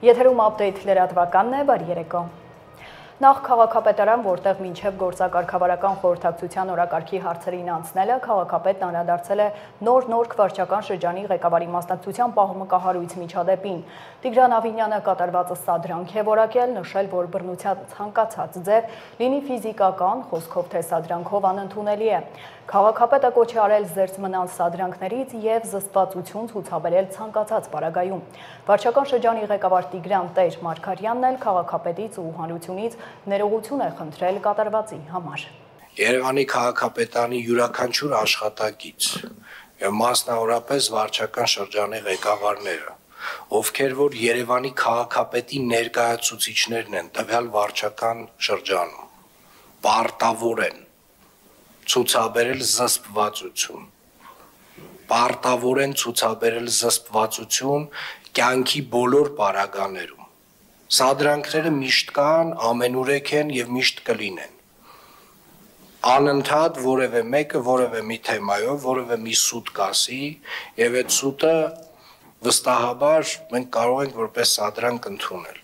Եթերում update լրատվականն է, բարի երեկո։ Նախ քաղաքապետարան, որտեղ մինչև գործակարգավարական խորհրդակցության օրակարգի հարցերին անցնելը, քաղաքապետն անդրադարձել է նոր վարչական շրջանի ղեկավարի մասնակցության պահումը կահարույց միջադեպին։ Տիգրան Ավինյանը կատարվածը սադրանք է որակել, նշել, որ բռնության ցանկացած ձև լինի ֆիզիկական, խոսքով թե սադրանքով անընդունելի է։ Քաղաքապետը կոչ է արել զերծ մնալ սադրանքներից և զսպվածություն ցուցաբերել ցանկացած պարագայում։ Վարչական շրջանի ղեկավար Տիգրան Տեր Մարգարյանն էլ քաղաքապետից ու հանրությունից ներողություն է խնդրել կատարվածի համար։ Երևանի քաղաքապետարանի յուրաքանչյուր աշխատակից եւ մասնավորապես վարչական շրջանի ղեկավարները, ովքեր որ Երևանի քաղաքապետի ներկայացուցիչներն են տվյալ վարչական շրջանում, պարտավոր են ցուցաբերել զսպվածություն, կյանքի բոլոր պարագաներում։ Սադրանքները միշտ կան, ամենուրեք են եւ միշտ կլինեն։ Անընդհատ որևէ մեկը որևէ մի թեմայով, որևէ մի սուտ կասի եւ այդ սուտը վստահաբար մենք կարող ենք որպես սադրանք ընդունել։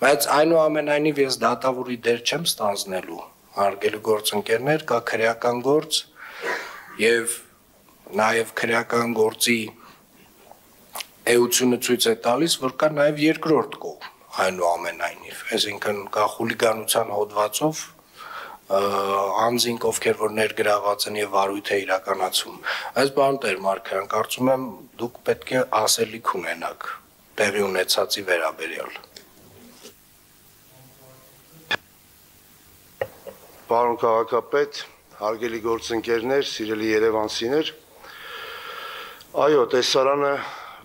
Բայց այնուամենայնիվ ես դատավորի դեր չեմ ստանձնելու, հարգելի գործընկերներ, կա քրեական գործ եւ նաեւ քրեական գործի էությունը ցույց է տալիս, որ կա նաեւ երկրորդ կողմ, այնուամենայնիվ, այսինքն կա խուլիգանության հոդվածով անձինք, ովքեր որ ներգրաված են եւ վարույթ է իրականացում։ Այս պարոն Տեր Մարգարյան, կարծում եմ դուք պետք է ասելիք ունենաք տեղի ունեցածի վերաբերյալ։ Պարոն քաղաքապետ, հարգելի գործընկերներ, սիրելի երևանցիներ, այո, տեսարանը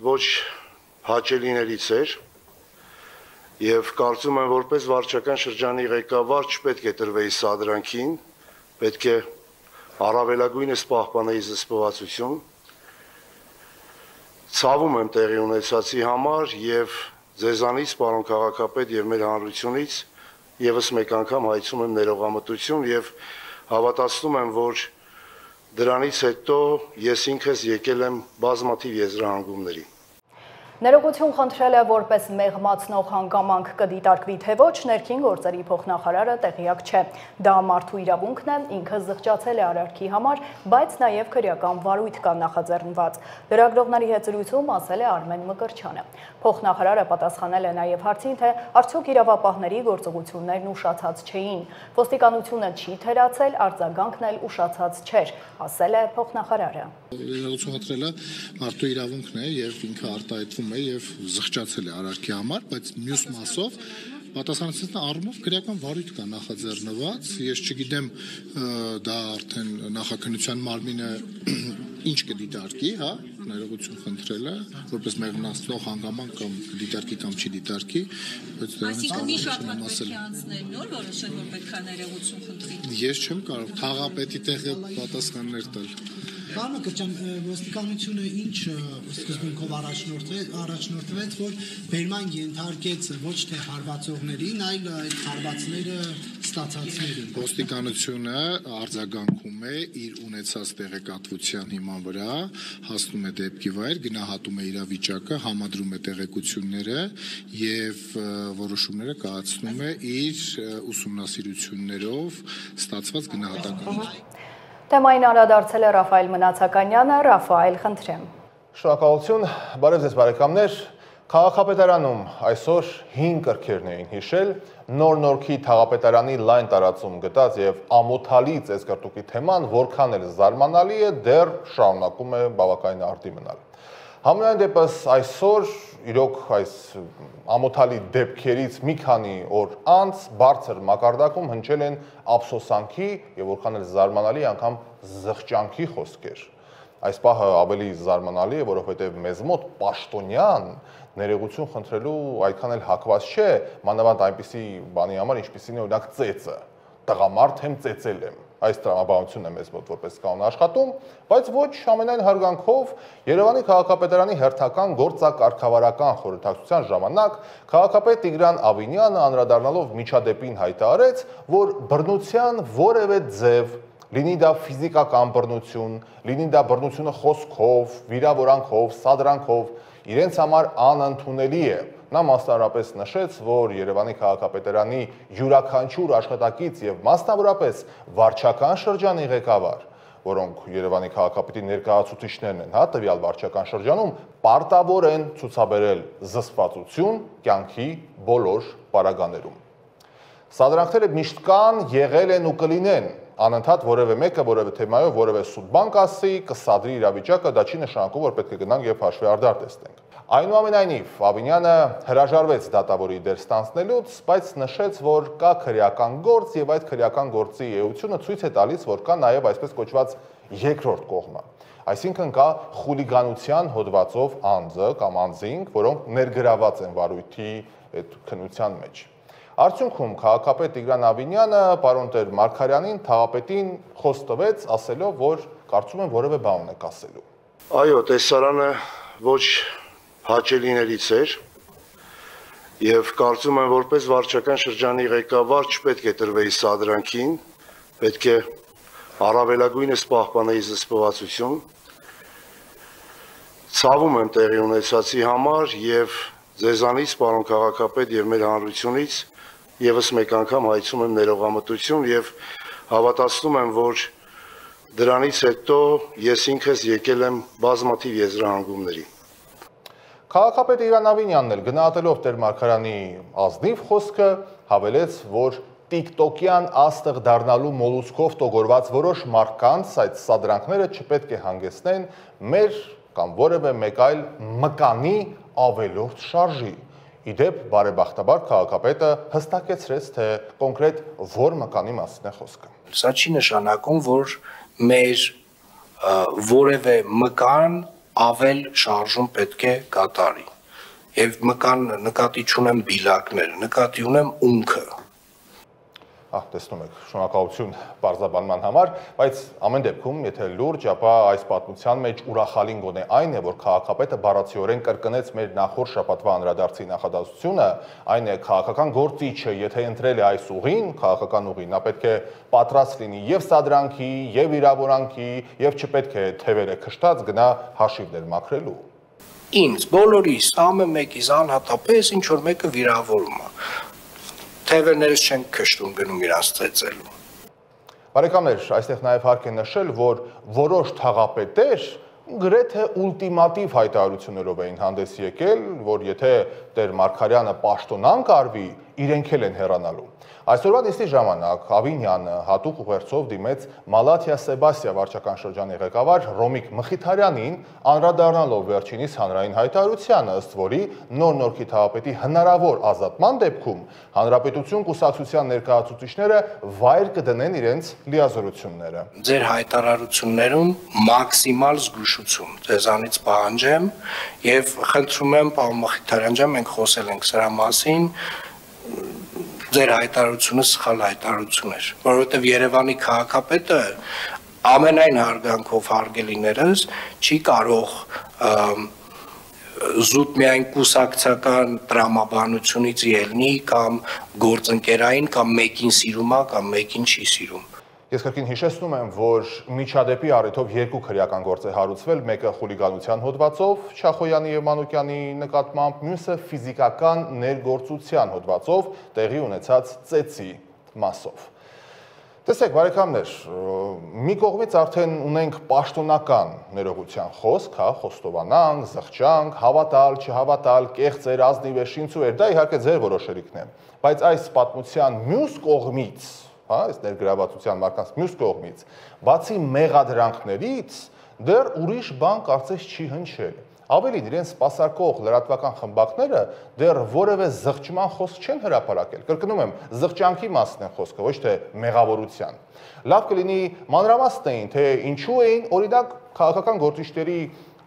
ոչ հաճելիներից էր եւ կարծում եմ, որպես վարչական շրջանի ղեկավար չպետք է տրվեի սադրանքին, պետք է առավելագույնս պահպանեի զսպվածություն։ Ցավում եմ տեղի ունեցածի համար եւ ձեզանից, պարոն քաղաքապետ, եւ մեր հանրությունից եւս մեկ անգամ հայցում եմ ներողամտություն եւ հավատացնում եմ, որ դրանից հետո ես ինքս եկել եմ բազմաթիվ եզրահանգումների։ Ներողություն խնդրել է որպես մեղմացնող հանգամանք կդիտարկվի թե ոչ, ներքին գործերի փոխնախարարը տեղյակ չէ։ Դա մարդու իրավունքն է, ինքը զղջացել է արարքի համար, բայց նաև քրեական վարույթ կա նախաձեռնված։ Լրագրողների հետ զրույցում ասել է Արմեն Մկրտչյանը։ Փոխնախարարը պատասխանել է նաև հարցին, թե արդյոք իրավապահների գործողություններն ուշացած չէին։ Ոստիկանությունը չի թերացել, արձագանքն էլ ուշացած չէր, ասել է փոխնախարարը։ Ներողություն խնդրելը մարդու իրավունքն է եւ ինքը արտահայտվում է եւ զղջացել է արարքի համար, բայց մյուս մասով պատասխանատվության առումով քրեական վարույթ կա նախաձեռնված, ես չգիտեմ դա արդեն նախաքննության մարմինը ինչ կդիտարկի, հա, ներողություն խնդրելը, որպես մեղմացնող հանգամանք կամ կդիտարկի կամ չի դիտարկի, բայց այսինքն մի շատ պետք է անցնել նոր որոշել, որ պետք է ներողություն խնդրի։ Ես չեմ կարող թաղապետի տեղը պատասխաններ տալ։ Պարոն Մկրտչյան, ոստիկանությունը ինչ սկզբունքով առաջնորդվեց, որ բերման ենթարկեց ոչ թե հարվածողներին, այլ այդ հարվածները ստացածներին։ Ոստիկանությունը արձագանքում է իր ունեցած տեղեկատվության հիման վրա, հասնում է դեպքի վայր, գնահատում է իրավիճակը, համադրում է տեղեկությունները եւ որոշումները կայացնում է իր ուսումնասիրություններով ստացված գնահատականով։ Թեմային անդրադարձել է Ռաֆայել Մնացականյանը, Ռաֆայել, խնդրեմ։ Շնորհակալություն, բարև ձեզ բարեկամներ։ Քաղաքապետարանում այսօր 5 կրքերն էին հիշել, նոր-նորքի թաղապետարանի լայն տարածում գտած եւ ամոթալի ծեսկրտուկի թեման, որքան էլ զարմանալի է, դեռ շարունակում է բավականին արդի մնալ։ Համենայն դեպս այսօր իրոք այս ամոթալի դեպքերից մի քանի օր անց բարձր մակարդակում հնչել են ափսոսանքի եւ որքան էլ զարմանալի անգամ զղջանքի խոսքեր։ Այս պահը ավելի զարմանալի է, որովհետեւ մեզ մոտ պաշտոնյան ներողություն խնդրելու այդքան էլ հակված չէ, մանավանդ այնպիսի բանի համար, ինչպիսին է օրինակ ծեծը, տղամարդ եմ ծեծել եմ։ Այս տրամաբանությունն է մեզ մոտ որպես կանոն աշխատում, բայց ոչ ամենայն հարգանքով Երևանի քաղաքապետարանի հերթական գործակարգավարական խորհրդակցության ժամանակ քաղաքապետ Տիգրան Ավինյանը անդրադառնալով միջադեպին հայտարարեց, որ բռնության որևէ ձև լինի դա ֆիզիկական բռնություն, լինի դա բռնությունը խոսքով, վիրավորանքով, սադրանքով, իրենց համար անընդունելի է։ Նա մասնավորապես նշեց, որ Երևանի քաղաքապետարանի յուրաքանչյուր աշխատակից եւ մասնավորապես վարչական շրջանի ղեկավար, որոնք Երևանի քաղաքապետի ներկայացուցիչներն են, տվյալ վարչական շրջանում, պարտավոր են ցուցաբերել զսպվածություն կյանքի բոլոր պարագաներում։ Սադրանքները միշտ կան, եղել են ու կլինեն, անընդհատ որևէ մեկը որևէ թեմայով որևէ սուտ բան կասի, կսադրի իրավիճակը, դա չի նշանակում, որ պետք է գնանք եւ հաշվի արդար տեսնենք։ Այնուամենայնիվ, Ավինյանը հրաժարվեց դատավորի դեր ստանձնելուց, բայց նշեց, որ կա քրեական գործ եւ այդ քրեական գործի էությունը ցույց է տալիս, որ կա նաեւ այսպես կոչված երկրորդ կողմը։ Այսինքն կա խուլիգանության հոդվածով անձը կամ անձինք, որոնք ներգրաված են վարույթի այդ քննության մեջ։ Արդյունքում քաղաքապետ Տիգրան Ավինյանը պարոն Տեր Մարգարյանին թաղապետին խոսք տվեց, ասելով, որ կարծում եմ որևէ բան ունեք ասելու։ Այո, տեսարանը ոչ հաճելիներից էր եւ կարծում եմ, որպես վարչական շրջանի ղեկավար չպետք է տրվեի սադրանքին, պետք է առավելագույնս պահպանեի զսպվածություն։ Ցավում եմ տեղի ունեցածի համար եւ ձեզանից, պարոն քաղաքապետ, եւ մեր հանրությունից եւս մեկ անգամ հայցում եմ ներողամտություն եւ հավատացնում եմ, որ դրանից հետո ես ինքս եկել եմ բազմաթիվ եզրահանգումների։ Քաղաքապետ Տիգրան Ավինյանն էլ գնահատելով Տեր Մարգարյանի ազնիվ խոսքը հավելեց, որ տիկտոկյան աստղ դառնալու մոլուցքով տոգորված որոշ մարդկանց այդ սադրանքները չպետք է հանգեցնեն մեր կամ որևէ մեկ այլ մկանի ավելորդ շարժի։ Իդեպ բարեբախտաբար քաղաքապետը հստակեցրեց, թե կոնկրետ որ մկանի մասին է խոսքը։ Սա չի նշանակում, որ մեր որևէ մկան ավել շարժում պետք է կատարի։ Եվ մկան նկատի չունեմ բիլակները, նկատի ունեմ ունքը։ Տեսնում եք, շնորհակալություն բարձրաբանման համար, բայց ամեն դեպքում, եթե լուրջ, ապա այս պատմության մեջ ուրախալին գոնե այն է, որ քաղաքապետը բառացիորեն կրկնեց մեր նախորդ շաբաթվա անդրադարձի նախադասությունը, այն է քաղաքական գործիչը, եթե ընտրել է այս ուղին, քաղաքական ուղին, նա պետք է պատրաստ լինի եւ սադրանքի, եւ վիրավորանքի, եւ չպետք է թևերը քշտած գնա հաշիվներ մաքրելու։ Ինձ բոլորիս ամեն մեկից անհատապես ինչ որ մեկը վիրավորում է։ Թևերներս չեն քշտում գնում իրանց ծեծելու։ Բարեկամներ, այստեղ նաև հարկ է նշել, որ որոշ թաղապետեր գրեթե ուլտիմատիվ հայտարարություններով էին հանդես եկել, որ եթե Տեր Մարգարյանը պաշտոնանկ արվի, իրենք էլ են հեռանալու։ Այսօրվա նիստի ժամանակ Ավինյանը հատուկ ուղերձով դիմեց Մալաթիա Սեբաստիա վարչական շրջանի ղեկավար Ռոմիկ Մխիթարյանին, անդրադառնալով վերջինիս հանրային հայտարարությանը, ըստ որի Նոր-Նորքի թաղապետի հնարավոր ազատման դեպքում Հանրապետություն կուսակցության ներկայացուցիչները վայր կդնեն իրենց լիազորությունները։ Ձեր հայտարարություններում մաքսիմալ զգուշություն ձեզանից պահանջեմ եւ խնդրում եմ, պարոն Մխիթարյան ջան, մենք խոսել ենք սրա մասին, ձեր հայտարարությունը սխալ հայտարարություն էր, որովհետև Երևանի քաղաքապետը ամենայն հարգանքով հարգելիներս չի կարող զուտ միայն կուսակցական տրամաբանությունից ելնի կամ գործընկերային կամ մեկին սիրում է կամ մեկին չի սիրում։ Ես կրկին հիշեցնում եմ, որ միջադեպի առիթով երկու քրեական գործ է հարուցվել, մեկը խուլիգանության հոդվածով Չախոյանի եւ Մանուկյանի նկատմամբ, մյուսը ֆիզիկական ներգործության հոդվածով տեղի ունեցած ծեծի մասով։ Տեսեք, բարեկամներ, մի կողմից արդեն ունենք պաշտոնական ներողության խոսք, խոստովանանք, զղջանք, հավատալ, չհավատալ, կեղծեր, ազնիվ, շինցուեր, դա իհարկե ձեր որոշելիքն է, բայց այս պատմության մյուս կողմից այս ներգրավվածության մարդկանց մյուս կողմից, բացի մեղադրանքներից, դեռ ուրիշ բան կարծես չի հնչել։ Ավելին, իրենց սպասարկող լրատվական խմբակները դեռ որևէ զղջման խոսք չեն հրապարակել։ Կրկնում եմ, զղջանքի մասն է խոսքը, ոչ թե մեղավորության։ Լավ կլինի մանրամասնային, թե ինչու էին օրինակ քաղաքական գործիչների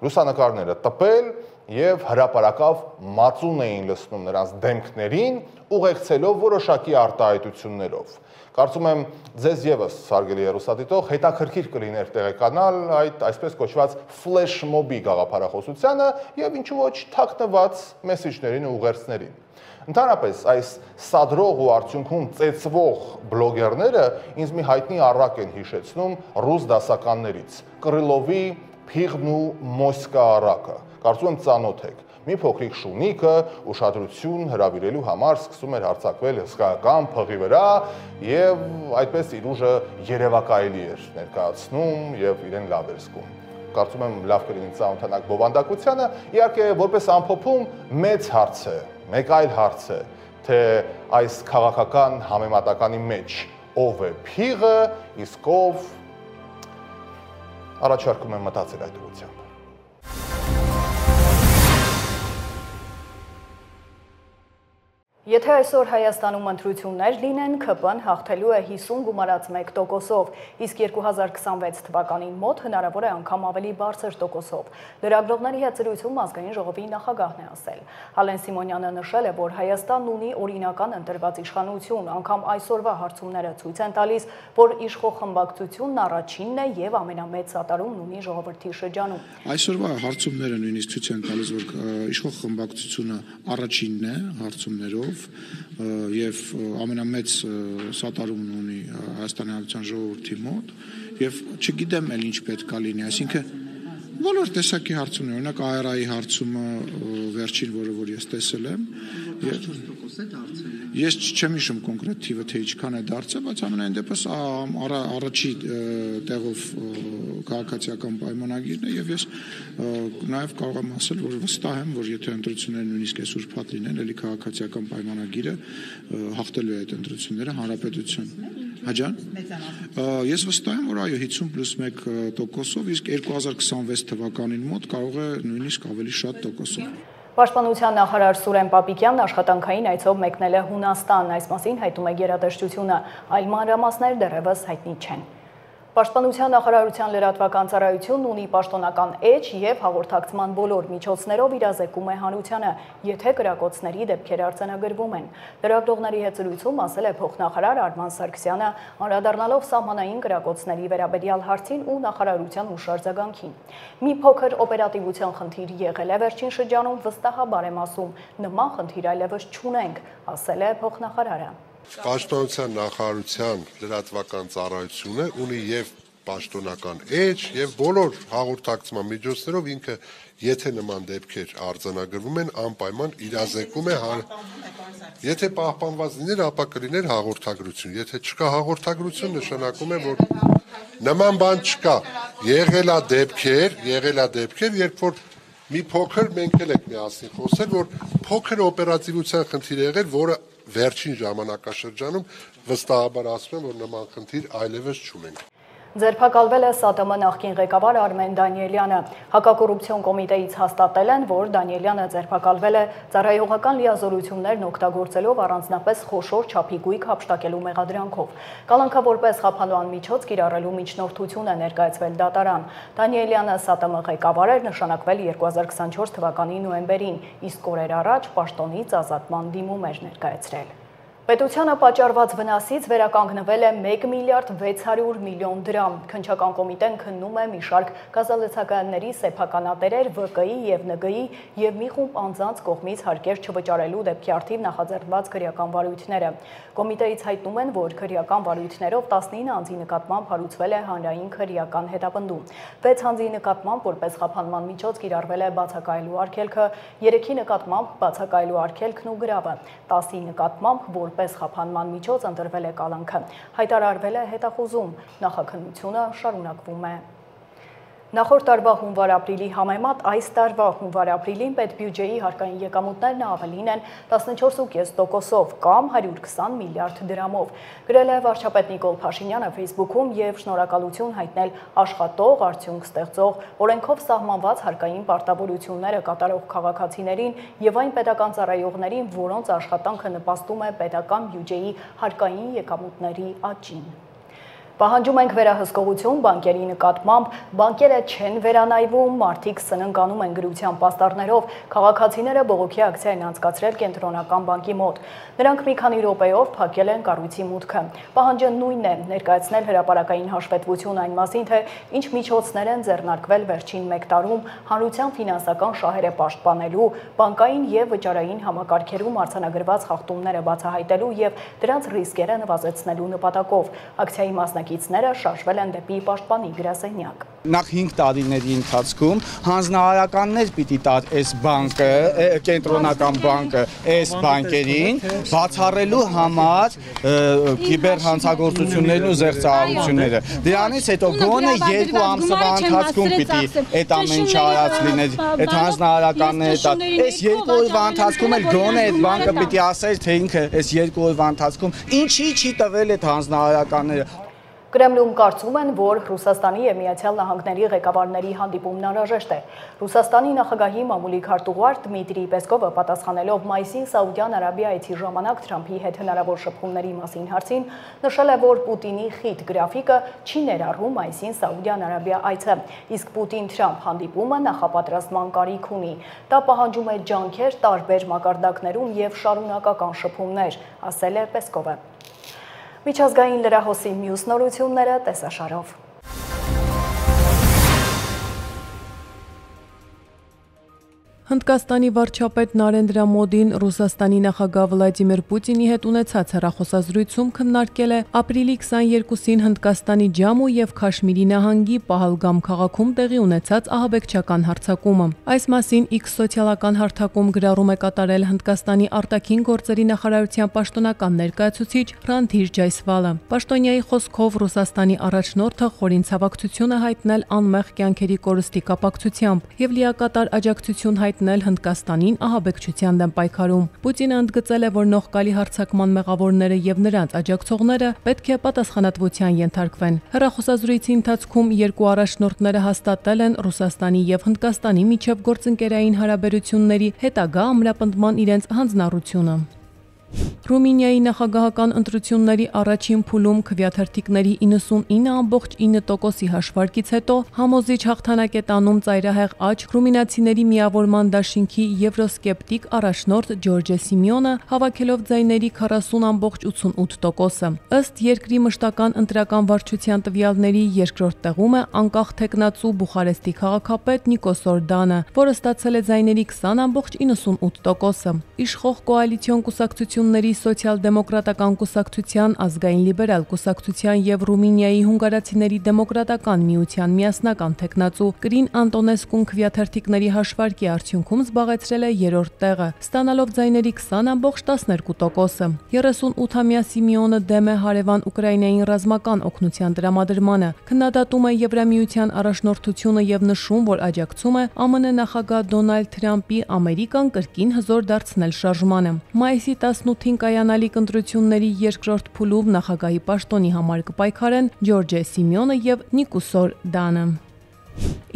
լուսանկարները տպել եւ հրապարակավ մածուն էին լցնում նրանց դեմքներին, ուղեկցելով որոշակի արտահայտություններով։ Կարծում եմ ձեզ եւս հարգելի հեռուստադիտող հետաքրքիր կլիներ տեղեկանալ այդ այսպես կոչված ֆլեշ մոբի գաղափարախոսությանը եւ ինչու ոչ թաքնված մեսեջներին ու ուղերձներին։ Ընդհանրապես այս սադրող ու արդյունքում ծեծվող բլոգերները ինձ մի հայտնի առակ են հիշեցնում ռուս դասականներից՝ Կրիլովի Փիղն ու Մոսկա առակը։ Կարծում եմ ծանոթ եք։ Մի փոքրիկ շունիկը ուշադրություն հրավիրելու համար սկսում էր հարձակվել հսկայական փղի վրա եւ այդպես իր ուժը երևակայելի էր ներկայացնում եւ իրեն լավ էր զգում։ Կարծում եմ լավ կլինի ծանոթանալ բովանդակությանը, իհարկե որպես ամփոփում մեծ հարց է, մեկ այլ հարց է, թե այս քաղաքական համեմատականի մեջ ով է փիղը, իսկ ով առաջարկում եմ մտածել այդ ուղղությամբ։ Եթե այսօր Հայաստանում ընտրություններ լինեն, ԿՊ-ն հաղթելու է 50,1%-ով, իսկ 2026 թվականին մոտ հնարավոր է անգամ ավելի բարձր տոկոսով։ Լրագրողների հետ զրույցում ազգային ժողովի նախագահն է ասել։ Հալեն Սիմոնյանը նշել է, որ Հայաստանն ունի օրինական ընտրված իշխանություն, անգամ այսօրվա հարցումները ցույց են տալիս, որ իշխող խմբակցությունն առաջինն է եւ ամենամեծ սատարումն ունի ժողովրդի շրջանում։ Այսօրվա հարցումները նույնիսկ ցույց են տալիս, որ իշխող խմբակցությունը առաջինն է հարցումներով եւ ամենամեծ սատարումն ունի Հայաստանի Հանրապետության ժողովրդի մոտ եւ չգիտեմ էլ ինչ պետք է լինի, այսինքն բոլոր տեսակի հարցումներ, օրինակ AR-ի հարցումը վերջին, որը ես տեսել եմ, ես չեմ հիշում կոնկրետ թիվը, թե ինչքան է դարձել, բայց ամենայն դեպս առաջի տեղով քաղաքացիական պայմանագիրն է եւ ես նաեւ կարող եմ ասել, որ վստահ եմ, որ եթե ընտրությունները նույնիսկ այսօր փաթ լինեն, ելի քաղաքացիական պայմանագիրը հաղթելու է այդ ընտրությունները հանրապետություն։ Հաջան։ Ես վստահ եմ, որ այո 50+1%-ով, իսկ 2026 թվականին մոտ կարող է նույնիսկ ավելի շատ տոկոսով։ Պաշտպանության նախարար Սուրեն Պապիկյանն աշխատանքային այցով մեկնել է Հունաստան, այս մասին հայտում է գերատեսչությունը, այլ մանրամասներ դեռևս հայտնի չեն։ Պաշտպանության նախարարության լրատվական ծառայությունն ունի պաշտոնական էջ եւ հաղորդակցման բոլոր միջոցներով իրազեկում է հանրությանը, եթե կրակոցների դեպքեր արձանագրվում են։ Լրագրողների հետ զրույցում ասել է փոխնախարար Արման Սարգսյանը, անդրադառնալով սահմանային կրակոցների վերաբերյալ հարցին ու նախարարության հուշարձագանքին։ Մի փոքր օպերատիվության խնդիր եղել է վերջին շրջանում, վստահաբար եմ ասում, նման խնդիր այլևս չունենք, ասել է փոխնախարարը։ Պաշտպանության նախարարության լրատվական ծառայությունը ունի եւ պաշտոնական էջ եւ բոլոր հաղորդակցման միջոցներով ինքը եթե նման դեպքեր արձանագրվում են անպայման իրազեկում է եթե պահպանված լիներ ապա կլիներ հաղորդագրություն եթե չկա հաղորդագրություն նշանակում է որ նման բան չկա եղել է դեպքեր երբ որ մի փոքր մենք էլ ենք միասին խոսել որ փոքր օպերատիվության խնդիր եղել որը վերջին ժամանակաշրջանում վստահաբար ասում եմ, որ նման խնդիր այլևս չունենք։ Ձերբակալվել է ՍԱՏՄ նախկին ղեկավար Արմեն Դանիելյանը։ Հակակոռուպցիոն կոմիտեից հաստատել են, որ Դանիելյանը ձերբակալվել է ծառայողական լիազորություններն օգտագործելով առանձնապես խոշոր չափի գույք հափշտակելու մեղադրանքով։ Կալանքը որպես խափանման միջոց կիրառելու միջնորդություն է ներկայացվել դատարան։ Դանիելյանը ՍԱՏՄ ղեկավար էր նշանակվել 2024 թվականի նոյեմբերին, իսկ օրեր առաջ պաշտոնից ազատման դիմում էր ներկայացրել։ Պետությանը պատճառված վնասից վերականգնվել է 1 միլիարդ 600 միլիոն դրամ։ Քննչական կոմիտեն քննում է մի շարք գազալցականների սեփականատերեր ՎԿ-ի եւ ՆԳ-ի եւ մի խումբ անձանց կողմից հարկեր չվճարելու դեպքի արդիվ նախաձեռնված քրեական վարույթները։ Կոմիտեից հայտնում են, որ քրեական վարույթներով 19 անձի նկատմամբ հարուցվել է հանրային քրեական հետապնդում։ 6 անձի նկատմամբ որպես խափանման միջոց կիրառվել է բացակայելու արգելքը, 3-ի նկատմամբ բացակայելու արգելքն ու գրավը, 10-ի նկատմամբ որպես խափանման միջոց ընտրվել է կալանքը։ Հայտարարվել է հետախուզում, նախաքննությունը շարունակվում է։ Նախորդ տարվա հունվար-ապրիլի համեմատ այս տարվա հունվար-ապրիլին պետբյուջեի հարկային եկամուտներն ավելին են 14.5%-ով կամ 120 միլիարդ դրամով։ Գրել է վարչապետ Նիկոլ Փաշինյանը Facebook-ում եւ շնորհակալություն հայտնել աշխատող, արդյունք ստեղծող, օրենքով սահմանված հարկային պարտավորությունները կատարող քաղաքացիներին եւ այն պետական ծառայողներին, որոնց աշխատանքը նպաստում է պետական բյուջեի հարկային եկամուտների աճին։ Պահանջում ենք վերահսկողություն բանկերի նկատմամբ, բանկերը չեն վերանայվում, մարդիկ սննկանում են գրության պաստառներով, քաղաքացիները բողոքի ակցիա են անցկացրել կենտրոնական բանկի մոտ։ Նրանք մի քանի րոպեով փակել են կառույցի մուտքը։ Պահանջը նույնն է, ներկայացնել հրապարակային հաշվետվություն այն մասին, թե ինչ միջոցներ են ձեռնարկվել վերջին 1 տարում հանրության ֆինանսական շահերը պաշտպանելու, բանկային եւ վճարային համակարգերում արձանագրված խախտումները բացահայտելու եւ դրանց ռիսկերը նվազեցնելու նպատակով։ Ակցիայի մասնակիցները շարժվել են դեպի պաշտպանի գրասենյակ։ Նախ 5 տարիների ընթացքում հանձնարարականներ պիտի տար այս բանկը, կենտրոնական բանկը այս բանկերին բացառելու համար կիբեր հանցագործություններն ու զեղծարարությունները։ Դրանից հետո գոնե 2 ամսվա ընթացքում պիտի այդ ամեն ինչը արած լիներ, այդ հանձնարարականները տար։ Այս 2 օրվա ընթացքում էլ գոնե այդ բանկը պիտի ասեր, թե ինքը այս 2 օրվա ընթացքում ինչի չի տվել այդ հանձնարարականները։ Կրեմլում կարծում են, որ Ռուսաստանի եւ Միացյալ Նահանգների ղեկավարների հանդիպումն անհրաժեշտ է։ Ռուսաստանի նախագահի մամուլի քարտուղար Դմիտրի Պեսկովը պատասխանելով մայիսին Սաուդյան Արաբիայից ժամանակ Թրամփի հետ հնարավոր շփումների մասին հարցին, նշել է, որ Պուտինի խիտ գրաֆիկը չի ներառում մայիսին Սաուդյան Արաբիա այցը, իսկ Պուտին-Թրամփ հանդիպումը նախապատրաստման կարիք ունի։ Դա պահանջում է ջանքեր տարբեր մակարդակներում եւ շարունակական շփումներ, ասել է Պեսկովը։ Միջազգային լրահոսի մյուս նորությունները տեսաշարով։ Հնդկաստանի վարչապետ Նարենդրա Մոդին Ռուսաստանի նախագահ Վլադիմիր Պուտինի հետ ունեցած հեռախոսազրույցում քննարկել է ապրիլի 22-ին Հնդկաստանի Ջամու եւ Քաշմիրի նահանգի Պահալգամ քաղաքում տեղի ունեցած ահաբեկչական հարձակումը։ Այս մասին X սոցիալական հարթակում գրառում է կատարել Հնդկաստանի արտաքին գործերի նախարարության պաշտոնական ներկայացուցիչ Ռանդհիր Ջայսվալը։ Պաշտոնյայի խոսքով Ռուսաստանի առաջնորդը խորին ցավակցություն է հայտնել անմեղ կյանքերի կորստի կապակցությամբ եւ լիակատար աջակցություն նել Հնդկաստանին ահաբեկչության դեմ պայքարում։ Պուտինը ընդգծել է, որ նողկալի հարձակման մեղավորները եւ նրանց աջակցողները պետք է պատասխանատվության ենթարկվեն։ Հեռախոսազրույցի ընթացքում երկու առաջնորդները հաստատել են Ռուսաստանի եւ Հնդկաստանի միջև գործընկերային հարաբերությունների հետագա ամրապնդման իրենց հանձնառությունը։ Ռումինիայի նախագահական ընտրությունների առաջին փուլում քվեաթերթիկների 99.9%-ի հաշվարկից հետո համոզիչ հաղթանակ է տանում ծայրահեղ աճ ռումինացիների միավորման դաշինքի եվրոսկեպտիկ առաջնորդ Ջորջե Սիմեոնը, հավաքելով ձայների 40.88%-ը։ Ըստ երկրի մշտական ընտրական վարչության տվյալների երկրորդ տեղում է անկախ թեկնածու Բուխարեստի քաղաքապետ Նիկոս Օրդանը, որը ստացել է ձայների 20.98%-ը։ Իշխող կոալիցիոն կուսակցությունների Սոցիալ-դեմոկրատական կուսակցության, Ազգային լիբերալ կուսակցության եւ Ռումինիայի հունգարացիների դեմոկրատական միության միասնական թեկնածու Կրին Անտոնեսկուն քվեաթերթիկների հաշվարկի արդյունքում զբաղեցրել է 3-րդ տեղը, ստանալով ձայների 20.12%-ը։ 38-ամյա Սիմեոնը դեմ է հարևան Ուկրաինային ռազմական օգնության տրամադրմանը, քննադատում է Եվրամիության առաջնորդությունը եւ նշում, որ աջակցում է ԱՄՆ նախագահ Դոնալդ Թրամփի Ամերիկան կրկին հզոր դարձնել շարժմանը։ Մայիսի 18-ին կայանալիք ընտրությունների երկրորդ փուլում նախագահի պաշտոնի համար կպայքարեն Ջորջե Սիմեոնը եւ Նիկոս Օրդանը։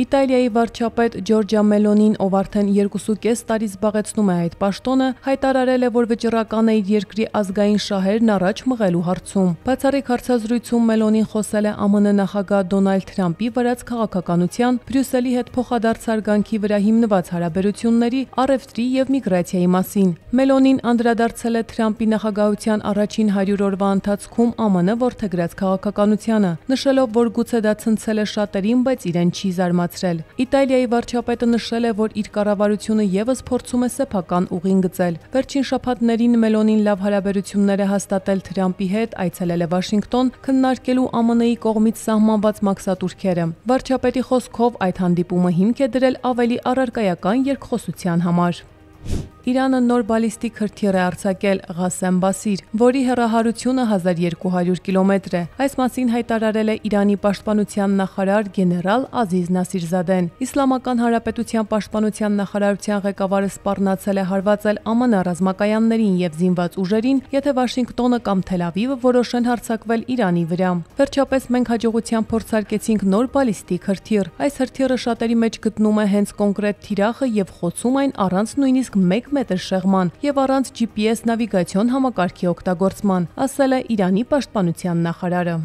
Իտալիայի վարչապետ Ջորջա Մելոնին, ով արդեն 2.5 տարի զբաղեցնում է այդ պաշտոնը, հայտարարել է, որ վճռական է իր երկրի ազգային շահերն առաջ մղելու հարցում։ Բացառիկ հարցազրույցում Մելոնին խոսել է ԱՄՆ նախագահ Դոնալդ Թրամփի վարած քաղաքականության, Բրյուսելի հետ փոխադարձ հարգանքի վրա հիմնված հարաբերությունների, առևտրի եւ միգրացիայի մասին։ Մելոնին անդրադարձել է Թրամփի նախագահության առաջին 100 օրվա ընթացքում ԱՄՆ որդեգրած քաղաքականությանը, նշելով, որ գուցե դա ցնցել է շատերին, բայց իրեն չի զարմացրել։ Իտալիայի վարչապետը նշել է, որ իր կառավարությունը եւս փորձում է սեփական ուղին գծել։ Վերջին շաբաթներին Մելոնին լավ հարաբերություններ է հաստատել Թրամփի հետ, այցելել է Վաշինգտոն, քննարկելու ԱՄՆ-ի կողմից սահմանված մաքսատուրքերը։ Վարչապետի խոսքով այդ հանդիպումը հիմք է դրել ավելի առարկայական երկխոսության համար։ Իրանը նոր բալիստիկ հրթիռ է արձակել Ղասեմ Բասիր, որի հեռահարությունը 1200 կիլոմետր է։ Այս մասին հայտարարել է Իրանի պաշտպանության նախարար գեներալ Ազիզ Նասիրզադեն։ Իսլամական Հանրապետության պաշտպանության նախարարության ղեկավարը սպառնացել է հարվածել ԱՄՆ ռազմակայաններին եւ զինված ուժերին, եթե Վաշինգտոնը կամ Թել Ավիվը որոշեն հարձակվել Իրանի վրա։ Վերջապես մենք հաջողությամբ փորձարկեցինք նոր բալիստիկ հրթիռ։ Այս հրթիռը շատերի մեջ գտնում է հենց կոնկրետ թիրախը եւ խոցում այն առանց նույնիսկ 1 մետր շեղման եւ առանց GPS նավիգացիոն համակարգի օգտագործման, ասել է Իրանի պաշտպանության նախարարը։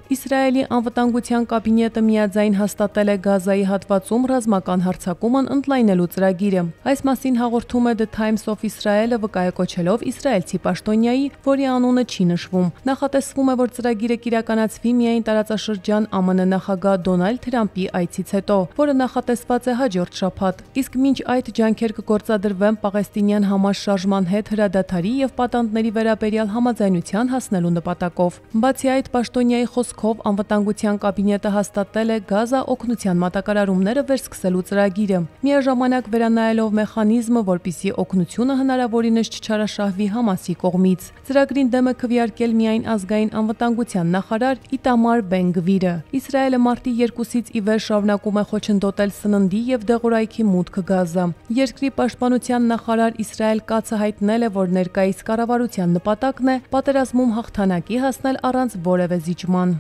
Իսրայելի անվտանգության կաբինետը միաձայն հաստատել է Գազայի հատվածում ռազմական հարձակումն ընդլայնելու ծրագիրը։ Այս մասին հաղորդում է The Times of Israel-ը վկայակոչելով իսրայելցի պաշտոնյայի, որի անունը չի նշվում։ Նախատեսվում է, որ ծրագիրը կիրականացվի միայն տարածաշրջան ԱՄՆ նախագահ Դոնալդ Թրամփի այցից հետո, որը նախատեսված է հաջորդ շաբաթ։ Իսկ մինչ այդ ջանքեր կգործադրվեն պաղեստինյան համաշարժման հետ հրադադարի եւ պատանդների վերաբերյալ համաձայնության հասնելու նպատակով։ Բացի այդ, պաշտոնյայի խոսքով անվտանգության կաբինետը հաստատել է Գազա օգնության մատակարարումները վերսկսելու ծրագիրը, միաժամանակ վերանայելով մեխանիզմը, որպիսի օգնությունը հնարավորինս չչարաշահվի Համասի կողմից։ Ծրագրին դեմ է քվեարկել միայն ազգային անվտանգության նախարար Իտամար Բեն-Գվիրը։ Իսրայելը մարտի 2-ից ի վեր շարունակում է խոչընդոտել սննդի եւ դեղորայքի մուտքը Գազա։ Երկրի պաշտպանության նախարար Իսրայել Կացը հայտնել է, որ ներկայիս կառավարության նպատակն է պատերազմում հաղթանակի հասնել առանց որևէ զիջման։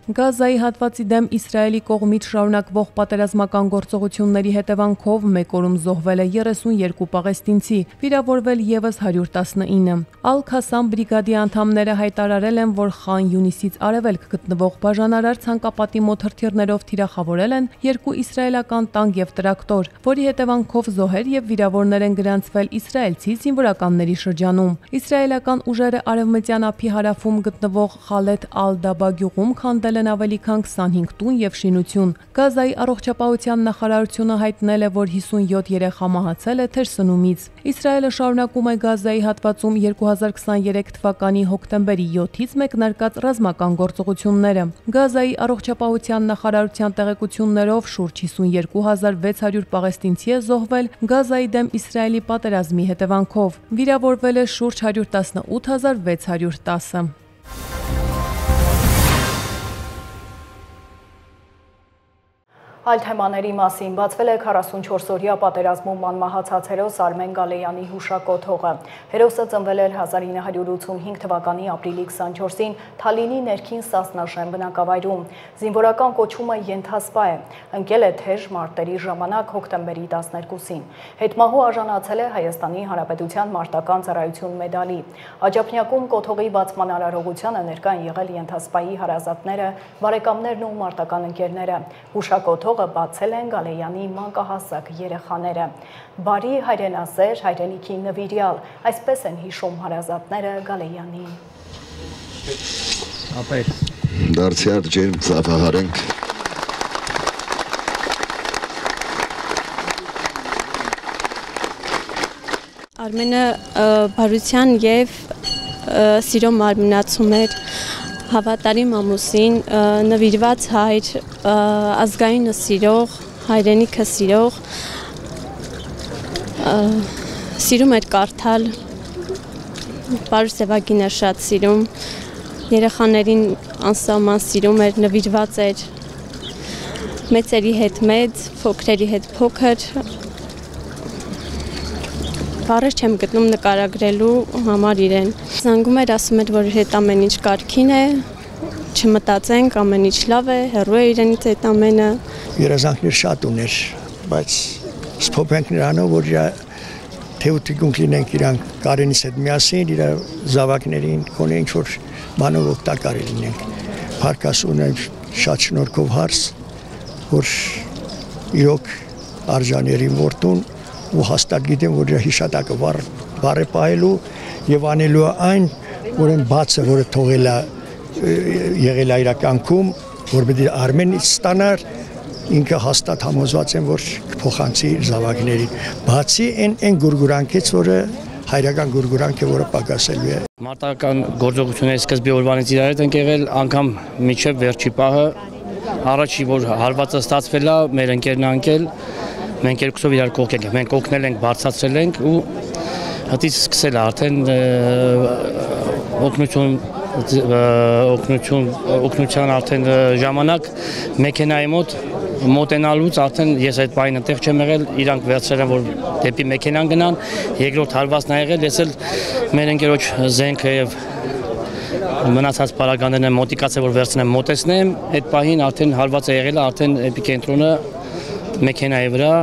Գազայի հատվածի դեմ Իսրայելի կողմից շարունակվող պատերազմական գործողությունների հետևանքով մեկ օրում զոհվել է 32 պաղեստինցի, վիրավորվել եւս 119։ Ալ-Քասամ բրիգադի անդամները հայտարարել են, որ Խան Յունիսից արևելք գտնվող բաժանարար ցանկապատի մոտ հրթիռներով թիրախավորել են 2 իսրայելական տանկ եւ տրակտոր, որի հետևանքով զոհեր եւ վիրավորներ են գրանցվել իսրայելցի զինվորականների շրջանում։ Իսրայելական ուժերը արևմտյան ափի հարավում գտնվող Խալեթ Ալ-Դաբա գյուղում քանդել են ավելի քան 25 տուն եւ շինություն։ Գազայի առողջապահության նախարարությունը հայտնել է, որ 57 երեխա մահացել է թերսնումից։ Իսրայելը շարունակում է Գազայի հատվածում 2023 թվականի հոկտեմբերի 7-ից մեկնարկած ռազմական գործողությունները։ Գազայի առողջապահության նախարարության տեղեկություններով շուրջ 52600 պաղեստինցի է զոհվել Գազայի դեմ Իսրայելի պատերազմի հետևանքով։ Վիրավորվել է շուրջ 118610։ Այլ թեմաների մասին բացվել է 44-օրյա պատերազմում անմահացած հերոս Արմեն Գալեյանի հուշակոթողը։ Հերոսը ծնվել էր 1985 թվականի ապրիլի 24-ին Թալինի ներքին Սասնաշեն բնակավայրում։ Զինվորական կոչումը ենթասպա է։ Ընկել է թեժ մարտերի ժամանակ հոկտեմբերի 12-ին։ Հետմահու արժանացել է Հայաստանի Հանրապետության մարտական ծառայություն մեդալի։ Աջափնյակում կոթողի բացման արարողությանը ներկա են եղել ենթասպայի հարազատները, բարեկամներն ու մարտական ընկերները։ Հուշակոթողը բացել են Գալեյանի մանկահասակ երեխաները։ Բարի հայրենասեր, հայրենիքի նվիրյալ, այսպես են հիշում հարազատները Գալեյանի։ Դարձյալ ջերմ ծավալենք։ Արմենը բարության եւ սիրո մարմնացում էր, հավատարիմ ամուսին, նվիրված հայր, ազգայինը սիրող, հայրենիքը սիրող, սիրում էր կարդալ, Պարուսևագին էր շատ սիրում, երեխաներին անսահման սիրում էր, նվիրված էր, մեծերի հետ մեծ, փոքրերի հետ փոքր, բառեր չեմ գտնում նկարագրելու համար իրեն։ Զանգում էր, ասում էր, որ հետ ամեն ինչ կարգին է, չմտածենք, ամեն ինչ լավ է, հեռու է իրենից այդ ամենը։ Երազանքներ շատ ուներ, բայց սփոփենք նրանով, որ թեուտիկունք լինենք իրան Կարենից հետ միասին, իր զավակներին, կոնե ինչ-որ բանով օգտակար լինենք։ Փառք ունեմ շատ շնորհքով հարց, որ իրոք արժաների որդուն ու հաստատ գիտեմ, որ իր հիշատակը վառ է պահելու եւ անելու այն, որ այն բացը, որը թողել է եղել է իր կյանքում, որ պետք է Արմենից ստանար, ինքը հաստատ համոզված եմ, որ կփոխանցի իր զավակներին։ Բացի այն գուրգուրանքից, որը հայրական գուրգուրանք է, որը պակասելու է։ Մարտական գործողությունների սկզբի օրվանից իրար հետ ենք եղել, անգամ միջև վերջի պահը, առաջի որ հարվածը ստացվել է, մեր ընկերն անկել, մենք երկուսով իրար կողքել ենք, մենք օգնել ենք, բարձրացրել ենք ու հատից սկսել է արդեն օգնության արդեն ժամանակ մեքենայի մոտ մոտենալուց արդեն ես այդ պահին այնտեղ չեմ եղել, իրանք վերցրել են, որ դեպի մեքենան գնան, երկրորդ հարվածն է եղել, ես էլ մեր ընկերոջ զենքը եւ մնացած պարագաներն եմ մոտիկացել, որ վերցնեմ մոտեցնեմ, այդ պահին արդեն հարվածը եղել է, արդեն էպիկենտրոնը մեքենայի վրա,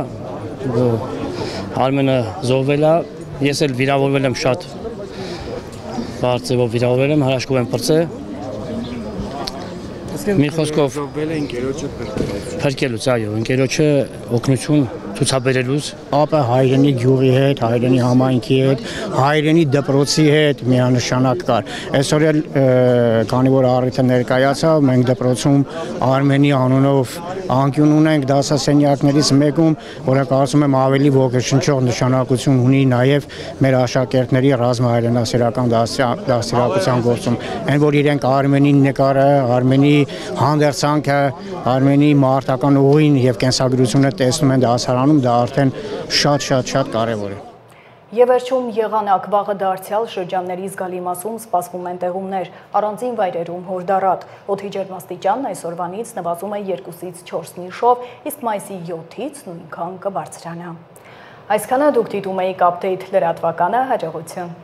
Արմենը զոհվել է, ես էլ վիրավորվել եմ շատ բարձրով վիրավորվել եմ, հրաշքով եմ պրծել, Մի խոսքով փրկելուց, այո, ընկերոջը օգնություն ցուցաբերելուց, ապա հայրենի գյուղի հետ, հայրենի համայնքի հետ, հայրենի դպրոցի հետ միանշանակ կար։ Այսօր էլ քանի որ առիթը ներկայացավ, մենք դպրոցում Արմենի անունով անկյուն ունենք դասասենյակներից մեկում, որը կարծում եմ ավելի ոգեշնչող նշանակություն ունի նաև մեր աշակերտների ռազմահայրենասիրական դաստիարակության գործում։ Այն որ իրենք Արմենին նկարը, Արմենի հանդերձանքը, Արմենի մարտական ուղին եւ կենսագրությունը տեսնում են դասարանում, դա արդեն շատ կարեւոր է։ Եվ վերջում եղանակ վաղը դարձյալ շրջանների զգալի մասում սպասվում են տեղումներ, առանձին վայրերում հորդառատ։ Օդի ջերմաստիճանն այսօրվանից նվազում է 2-ից 4 նիշով, իսկ մայիսի 7-ից նույնքան կբարձրանա։ Այսքանը դուք դիտում եք Update լրատվականը, հաջողություն։